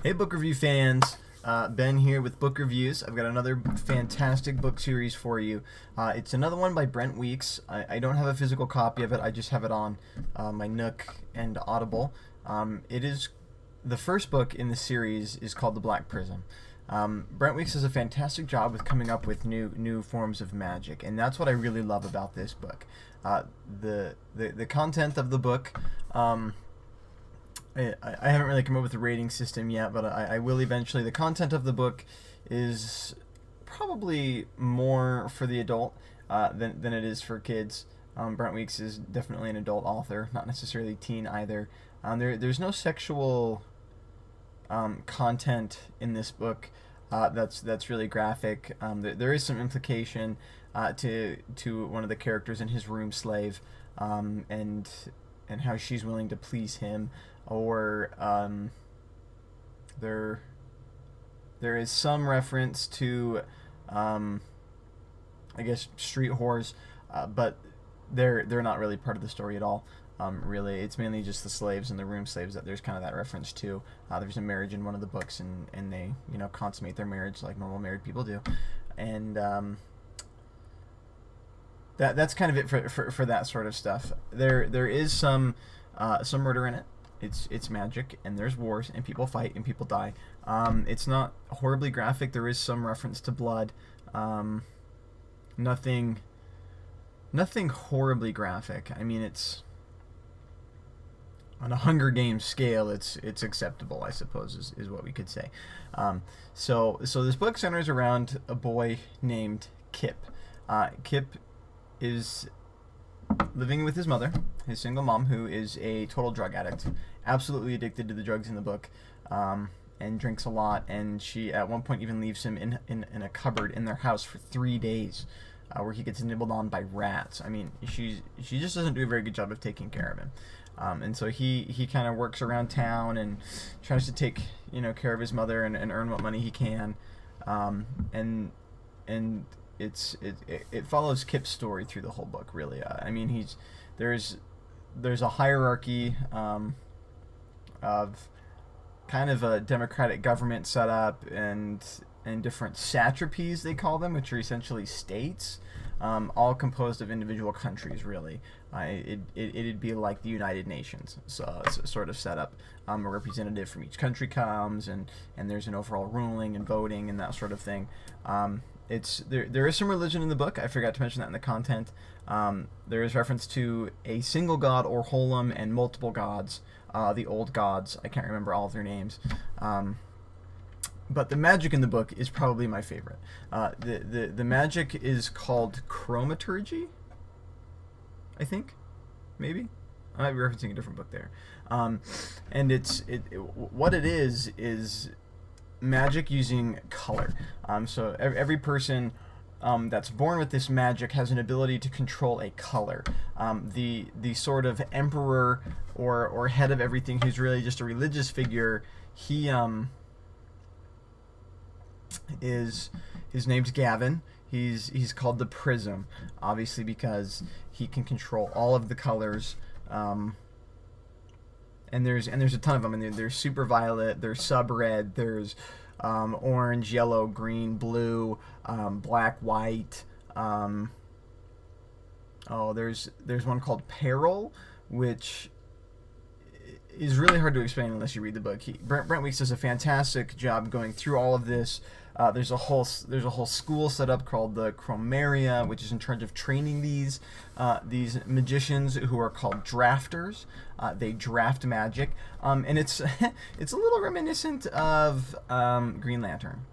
Hey book review fans, Ben here with book reviews. I've got another fantastic book series for you. It's another one by Brent. I don't have a physical copy of it, I just have it on my Nook and Audible. It is the first book in the series is called The Black Prism. Brent Weeks does a fantastic job with coming up with new forms of magic, and that's what I really love about this book. The content of the book, I haven't really come up with a rating system yet, but I will eventually. The content of the book is probably more for the adult than it is for kids. Brent Weeks is definitely an adult author, not necessarily teen either. There's no sexual content in this book that's really graphic. There is some implication to one of the characters and his room slave, and how she's willing to please him, or there is some reference to I guess street whores, but they're not really part of the story at all. Really, it's mainly just the slaves and the room slaves that there's kind of that reference to. There's a marriage in one of the books, and they consummate their marriage like normal married people do, and that's kind of it for that sort of stuff. There is some murder in it. It's magic, and there's wars, and people fight, and people die. It's not horribly graphic. There is some reference to blood. Nothing horribly graphic. I mean, it's on a Hunger Games scale. It's acceptable, I suppose, is what we could say. So this book centers around a boy named Kip. Kip is living with his mother, his single mom, who is a total drug addict, absolutely addicted to the drugs in the book, and drinks a lot. And she at one point even leaves him in a cupboard in their house for 3 days, where he gets nibbled on by rats. I mean, she just doesn't do a very good job of taking care of him. And so he kind of works around town and tries to take care of his mother and earn what money he can, and it follows Kip's story through the whole book, really. I mean, there's a hierarchy of kind of a democratic government set up, and different satrapies, they call them, which are essentially states, all composed of individual countries, really. It'd be like the United Nations, so sort of set up. A representative from each country comes, and there's an overall ruling and voting and that sort of thing. There is some religion in the book. I forgot to mention that in the content. There is reference to a single god, or Holum, and multiple gods, the old gods. I can't remember all of their names. But the magic in the book is probably my favorite. The magic is called chromaturgy, I think, maybe. I might be referencing a different book there. And what it is magic using color. So every person that's born with this magic has an ability to control a color. The sort of emperor or head of everything, who's really just a religious figure, his name's Gavin. He's called the Prism, obviously, because he can control all of the colors. And there's a ton of them. And there's super violet, there's sub red, there's orange, yellow, green, blue, black, white. There's one called Peril, which is really hard to explain unless you read the book. Brent Weeks does a fantastic job going through all of this. There's a whole school set up called the Chromaria, which is in charge of training these magicians, who are called drafters. They draft magic, and it's it's a little reminiscent of Green Lantern,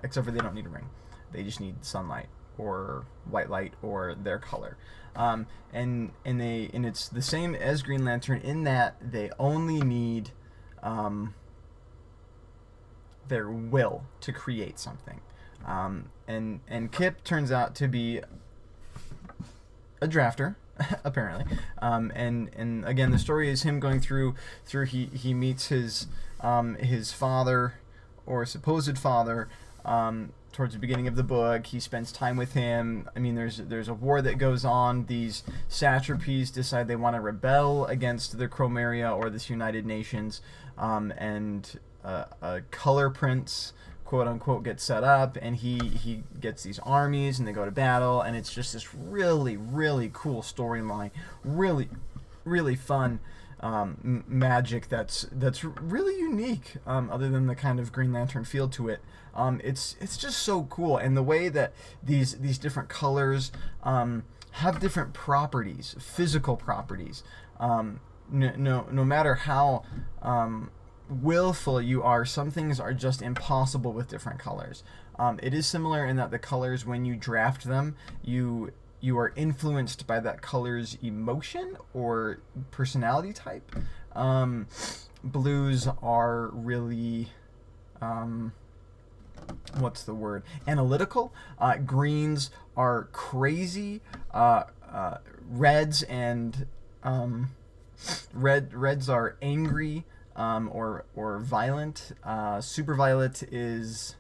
except for they don't need a ring; they just need sunlight or white light or their color. And it's the same as Green Lantern in that they only need their will to create something. And Kip turns out to be a drafter, apparently. And again, the story is him going through he meets his father, or supposed father, towards the beginning of the book. He spends time with him. I mean, there's a war that goes on. These satrapies decide they want to rebel against the Chromaria, or this United Nations, and color prince, quote unquote, gets set up, and he gets these armies and they go to battle, and it's just this really, really cool storyline, really fun magic that's really unique, other than the kind of Green Lantern feel to it. It's just so cool, and the way that these different colors have different properties, physical properties. No matter how willful you are, some things are just impossible with different colors. It is similar in that the colors, when you draft them, you are influenced by that color's emotion or personality type. Blues are really, what's the word? Analytical. Greens are crazy. Reds and reds are angry, or violent. Superviolet is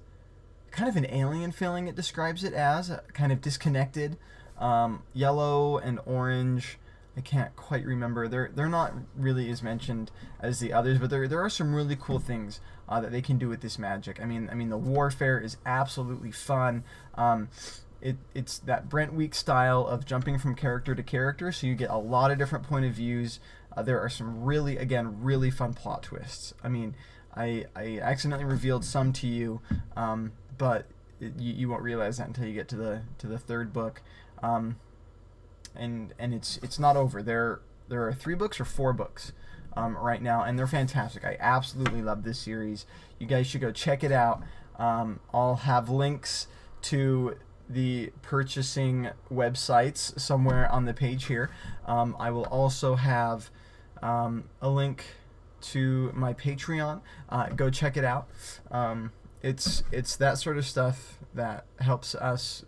kind of an alien feeling. It describes it as kind of disconnected. Yellow and orange, I can't quite remember. They're not really as mentioned as the others, but there are some really cool things that they can do with this magic. I mean the warfare is absolutely fun. It's that Brent Week style of jumping from character to character, so you get a lot of different point of views. There are some really fun plot twists. I mean, I accidentally revealed some to you, but you won't realize that until you get to the third book. And it's not over. There are 3 books or 4 books right now, and they're fantastic. I absolutely love this series. You guys should go check it out. I'll have links to the purchasing websites somewhere on the page here. I will also have a link to my Patreon. Go check it out. It's that sort of stuff that helps us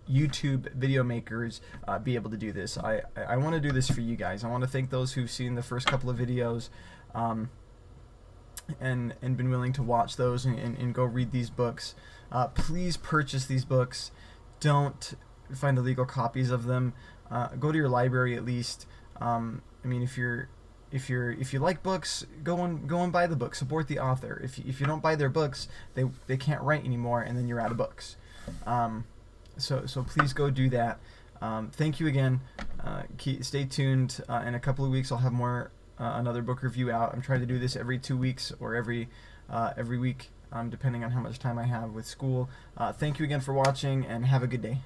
YouTube video makers be able to do this. I want to do this for you guys. I want to thank those who've seen the first couple of videos and been willing to watch those and go read these books. Please purchase these books. Don't find illegal copies of them. Go to your library at least. I mean, if you like books, go and buy the book. Support the author. If you don't buy their books, they can't write anymore, and then you're out of books. So please go do that. Thank you again. Stay tuned. In a couple of weeks, I'll have another book review out. I'm trying to do this every 2 weeks or every week, depending on how much time I have with school. Thank you again for watching, and have a good day.